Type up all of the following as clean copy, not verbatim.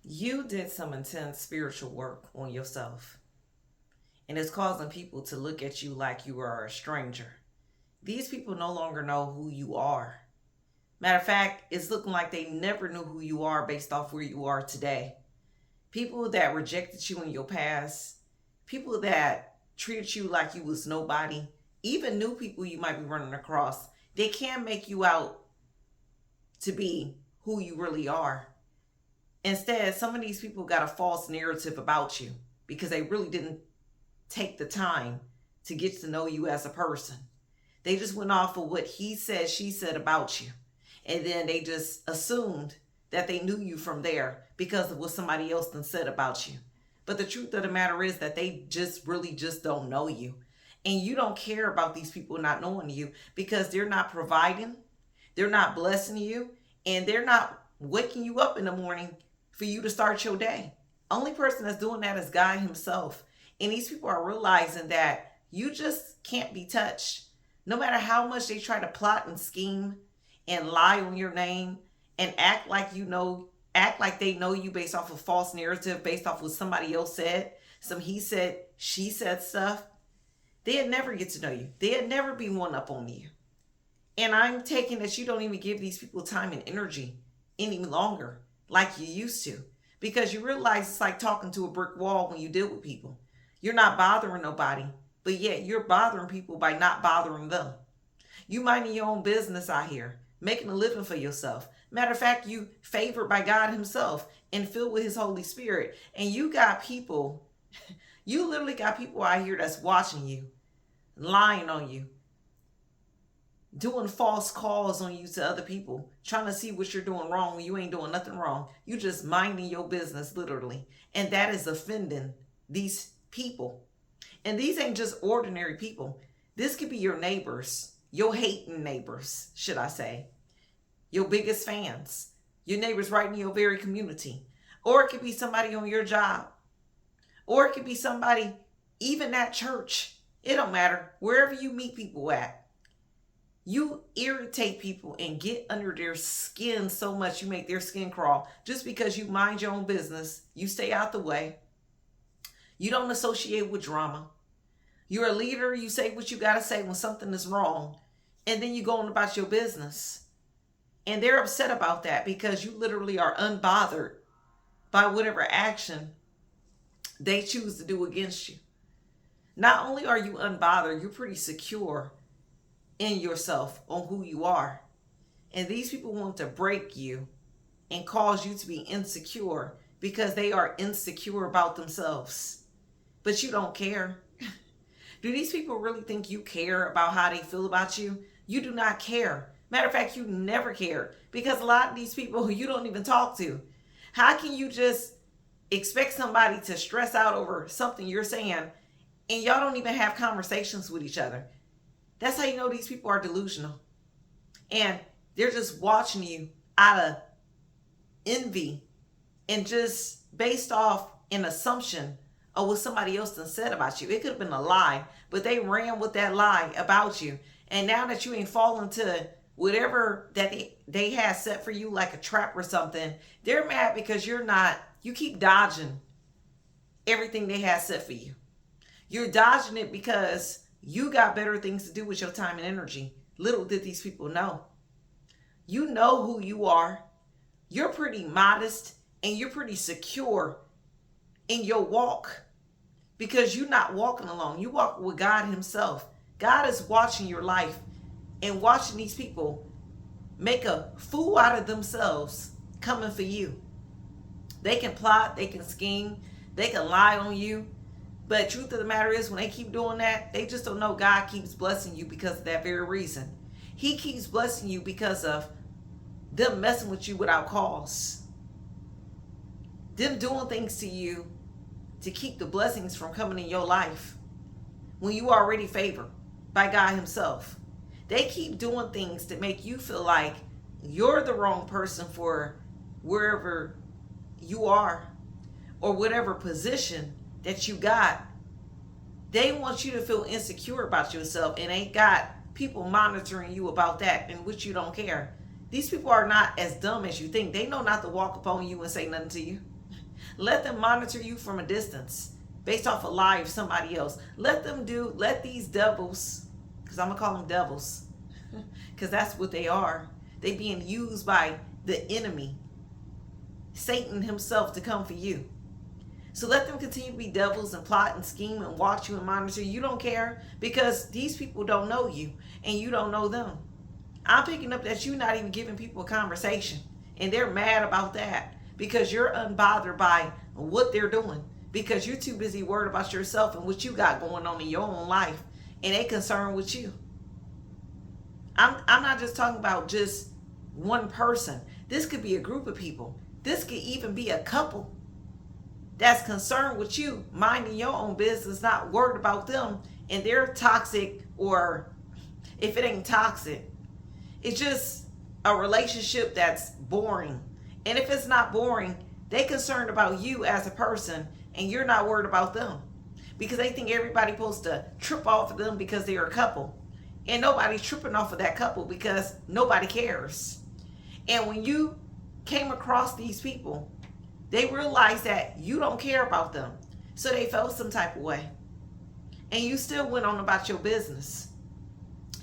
You did some intense spiritual work on yourself, and it's causing people to look at you like you are a stranger. These people no longer know who you are. Matter of fact, it's looking like they never knew who you are based off where you are today. People that rejected you in your past, people that treated you like you was nobody, even new people you might be running across, they can make you out to be who you really are. Instead, some of these people got a false narrative about you because they really didn't take the time to get to know you as a person. They just went off of what he said, she said about you. And then they just assumed that they knew you from there because of what somebody else done said about you. But the truth of the matter is that they just really just don't know you. And you don't care about these people not knowing you because they're not providing, they're not blessing you, and they're not waking you up in the morning for you to start your day. Only person that's doing that is God himself. And these people are realizing that you just can't be touched. No matter how much they try to plot and scheme and lie on your name and act like they know you based off of false narrative, based off what somebody else said, some he said, she said stuff, they'd never get to know you. They'd never be one up on you. And I'm taking that you don't even give these people time and energy any longer like you used to. Because you realize it's like talking to a brick wall when you deal with people. You're not bothering nobody, but yet you're bothering people by not bothering them. You minding your own business out here, making a living for yourself. Matter of fact, you favored by God himself and filled with his Holy Spirit. And you got people, you literally got people out here that's watching you, lying on you, doing false calls on you to other people, trying to see what you're doing wrong when you ain't doing nothing wrong. You just minding your business, literally. And that is offending these people. And these ain't just ordinary people. This could be your neighbors, your hating neighbors, should I say, your biggest fans, your neighbors right in your very community. Or it could be somebody on your job. Or it could be somebody even at church. It don't matter. Wherever you meet people at. You irritate people and get under their skin so much you make their skin crawl just because you mind your own business. You stay out the way. You don't associate with drama. You're a leader. You say what you got to say when something is wrong. And then you go on about your business. And they're upset about that because you literally are unbothered by whatever action they choose to do against you. Not only are you unbothered, you're pretty secure in yourself on who you are. And these people want to break you and cause you to be insecure because they are insecure about themselves. But you don't care. Do these people really think you care about how they feel about you? You do not care. Matter of fact, you never care because a lot of these people who you don't even talk to, how can you just expect somebody to stress out over something you're saying and y'all don't even have conversations with each other? That's how you know these people are delusional. And they're just watching you out of envy and just based off an assumption of what somebody else done said about you. It could have been a lie, but they ran with that lie about you. And now that you ain't fallen to whatever that they had set for you, like a trap or something, they're mad because you keep dodging everything they had set for you. You're dodging it because you got better things to do with your time and energy. Little did these people know. You know who you are. You're pretty modest and you're pretty secure in your walk because you're not walking alone. You walk with God himself. God is watching your life and watching these people make a fool out of themselves coming for you. They can plot, they can scheme, they can lie on you. But truth of the matter is, when they keep doing that, they just don't know God keeps blessing you because of that very reason. He keeps blessing you because of them messing with you without cause. Them doing things to you to keep the blessings from coming in your life when you are already favored by God himself. They keep doing things to make you feel like you're the wrong person for wherever you are or whatever position that you got. They want you to feel insecure about yourself and ain't got people monitoring you about that, in which you don't care. These people are not as dumb as you think. They know not to walk upon you and say nothing to you. Let them monitor you from a distance based off a lie of somebody else. Let these devils, because I'm going to call them devils, because that's what they are. They being used by the enemy, Satan himself, to come for you. So let them continue to be devils and plot and scheme and watch you and monitor you. You don't care, because these people don't know you and you don't know them. I'm picking up that you're not even giving people a conversation, and they're mad about that because you're unbothered by what they're doing, because you're too busy worried about yourself and what you got going on in your own life, and they concerned with you. I'm not just talking about just one person. This could be a group of people. This could even be a couple that's concerned with you, minding your own business, not worried about them and their toxic, or if it ain't toxic, it's just a relationship that's boring. And if it's not boring, they concerned about you as a person and you're not worried about them, because they think everybody's supposed to trip off of them because they're a couple. And nobody's tripping off of that couple because nobody cares. And when you came across these people, they realized that you don't care about them. So they felt some type of way. And you still went on about your business.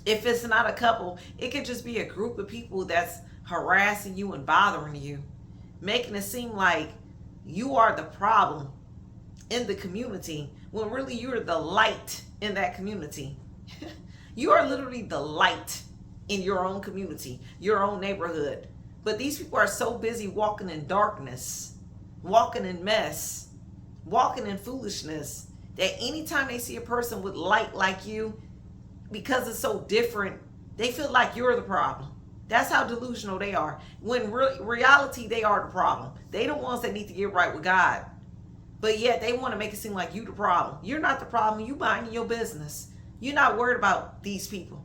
If it's not a couple, it could just be a group of people that's harassing you and bothering you, making it seem like you are the problem in the community, when really you're the light in that community. You are literally the light in your own community, your own neighborhood. But these people are so busy walking in darkness, walking in mess, walking in foolishness, that anytime they see a person with light like you, because it's so different, they feel like you're the problem. That's how delusional they are. When reality, they are the problem. They the ones that need to get right with God. But yet they want to make it seem like you the problem. You're not the problem. You minding your business. You're not worried about these people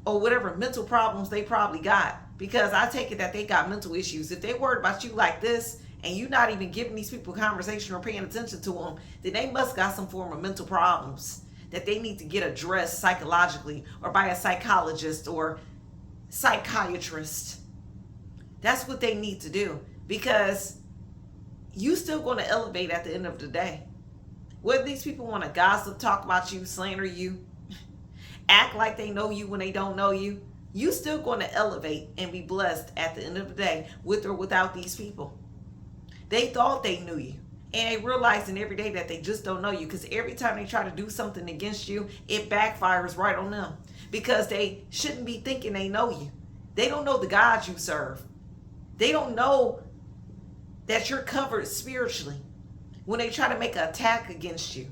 or whatever mental problems they probably got, because I take it that they got mental issues. If they worried about you like this and you're not even giving these people conversation or paying attention to them, then they must got some form of mental problems that they need to get addressed psychologically or by a psychologist or psychiatrist. That's what they need to do, because you still going to elevate at the end of the day. Whether these people want to gossip, talk about you, slander you, act like they know you when they don't know you, you still going to elevate and be blessed at the end of the day, with or without these people. They thought they knew you, and they realizing every day that they just don't know you, because every time they try to do something against you, it backfires right on them, because they shouldn't be thinking they know you. They don't know the God you serve. They don't know that you're covered spiritually. When they try to make an attack against you,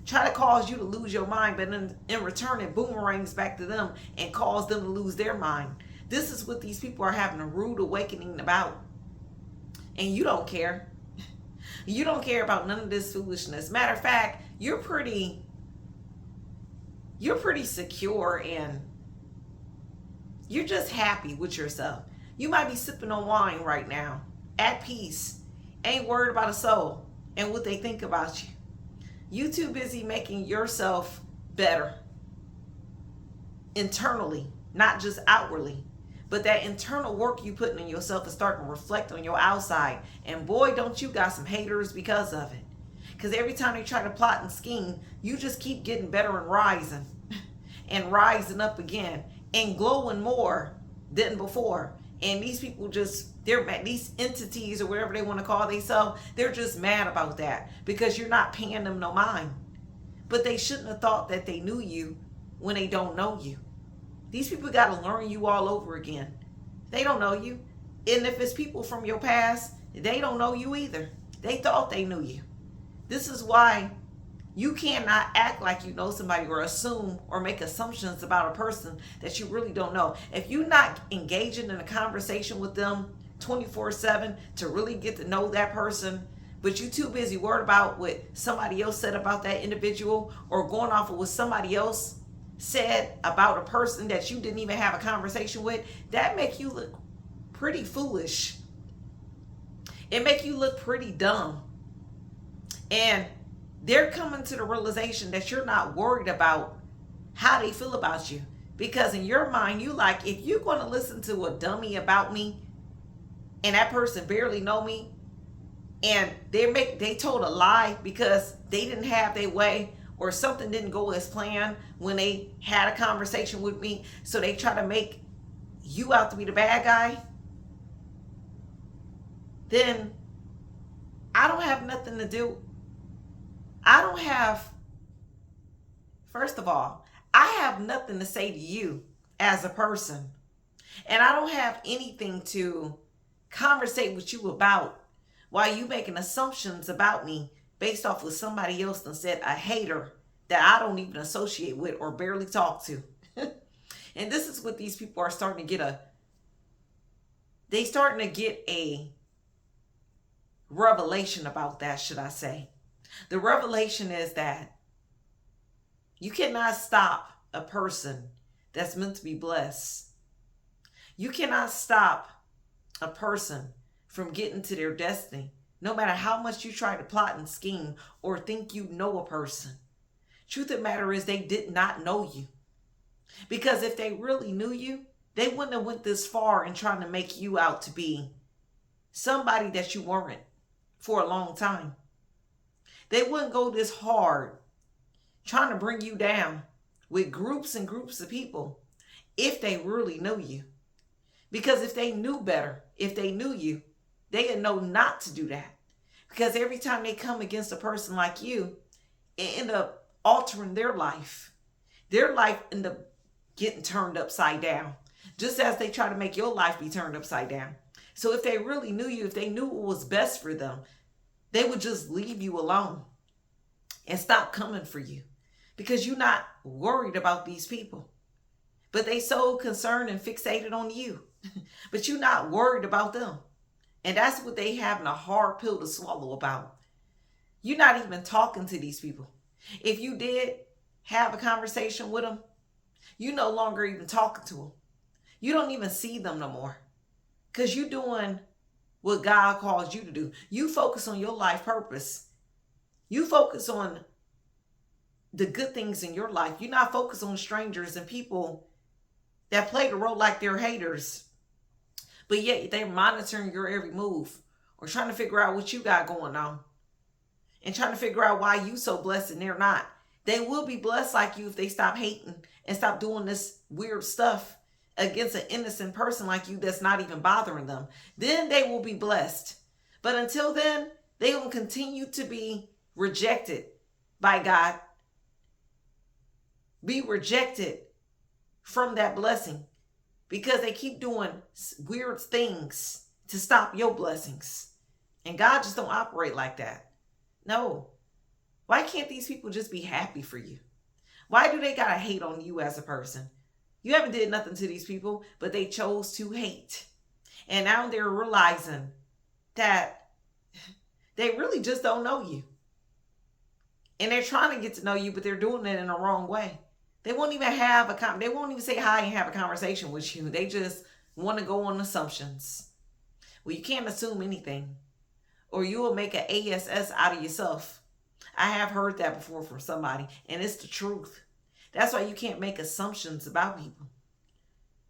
try to cause you to lose your mind, but in return it boomerangs back to them and cause them to lose their mind. This is what these people are having a rude awakening about. And you don't care. You don't care about none of this foolishness. Matter of fact, you're pretty secure, and you're just happy with yourself. You might be sipping on wine right now, at peace, ain't worried about a soul and what they think about you. You too busy making yourself better internally, not just outwardly. But that internal work you putting in yourself is starting to reflect on your outside. And boy, don't you got some haters because of it. Because every time they try to plot and scheme, you just keep getting better and rising. And rising up again. And glowing more than before. And these people these entities or whatever they want to call themselves, they're just mad about that, because you're not paying them no mind. But they shouldn't have thought that they knew you when they don't know you. These people got to learn you all over again. They don't know you. And if it's people from your past, they don't know you either. They thought they knew you. This is why you cannot act like you know somebody or assume or make assumptions about a person that you really don't know. If you're not engaging in a conversation with them 24/7 to really get to know that person, but you're too busy worried about what somebody else said about that individual, or going off of what somebody else said about a person that you didn't even have a conversation with, that make you look pretty foolish. It make you look pretty dumb. And they're coming to the realization that you're not worried about how they feel about you. Because in your mind, you like, if you're going to listen to a dummy about me and that person barely know me, and they told a lie because they didn't have their way or something didn't go as planned when they had a conversation with me, so they try to make you out to be the bad guy, then I don't have nothing to do. I don't have, first of all, I have nothing to say to you as a person. And I don't have anything to conversate with you about while you making assumptions about me based off of somebody else and said a hater that I don't even associate with or barely talk to. And this is what these people are starting to get a revelation about that, should I say. The revelation is that you cannot stop a person that's meant to be blessed. You cannot stop a person from getting to their destiny, no matter how much you try to plot and scheme or think you know a person. Truth of the matter is they did not know you. Because if they really knew you, they wouldn't have went this far in trying to make you out to be somebody that you weren't for a long time. They wouldn't go this hard trying to bring you down with groups and groups of people if they really knew you. Because if they knew better, if they knew you, they would know not to do that. Because every time they come against a person like you, it end up altering their life. Their life end up getting turned upside down, just as they try to make your life be turned upside down. So if they really knew you, if they knew what was best for them, they would just leave you alone and stop coming for you, because you're not worried about these people. But they so concerned and fixated on you, but you're not worried about them. And that's what they having a hard pill to swallow about. You're not even talking to these people. If you did have a conversation with them, you no longer even talking to them. You don't even see them no more, because you're doing what God calls you to do. You focus on your life purpose. You focus on the good things in your life. You're not focused on strangers and people that play the role like they're haters, but yet they're monitoring your every move or trying to figure out what you got going on and trying to figure out why you so blessed and they're not. They will be blessed like you if they stop hating and stop doing this weird stuff against an innocent person like you that's not even bothering them. Then they will be blessed. But until then, they will continue to be rejected by God, be rejected from that blessing, because they keep doing weird things to stop your blessings. And God just don't operate like that. No. Why can't these people just be happy for you? Why do they gotta hate on you as a person? You haven't did nothing to these people, but they chose to hate. And now they're realizing that they really just don't know you. And they're trying to get to know you, but they're doing it in the wrong way. They won't even they won't even say hi and have a conversation with you. They just want to go on assumptions. Well, you can't assume anything, or you will make an ASS out of yourself. I have heard that before from somebody, and it's the truth. That's why you can't make assumptions about people.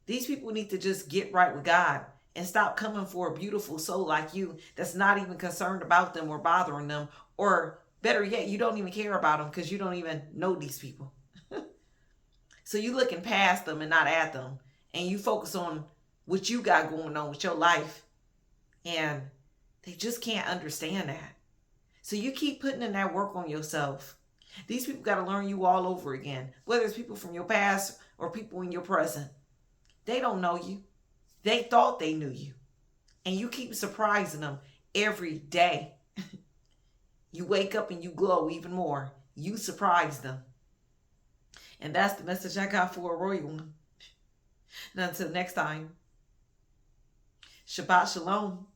These people need to just get right with God and stop coming for a beautiful soul like you that's not even concerned about them or bothering them, or better yet, you don't even care about them because you don't even know these people. So you looking past them and not at them, and you focus on what you got going on with your life, and they just can't understand that. So you keep putting in that work on yourself. These people got to learn you all over again, whether it's people from your past or people in your present. They don't know you. They thought they knew you, and you keep surprising them every day. You wake up and you glow even more. You surprise them. And that's the message I got for a royal one. And until next time, Shabbat Shalom.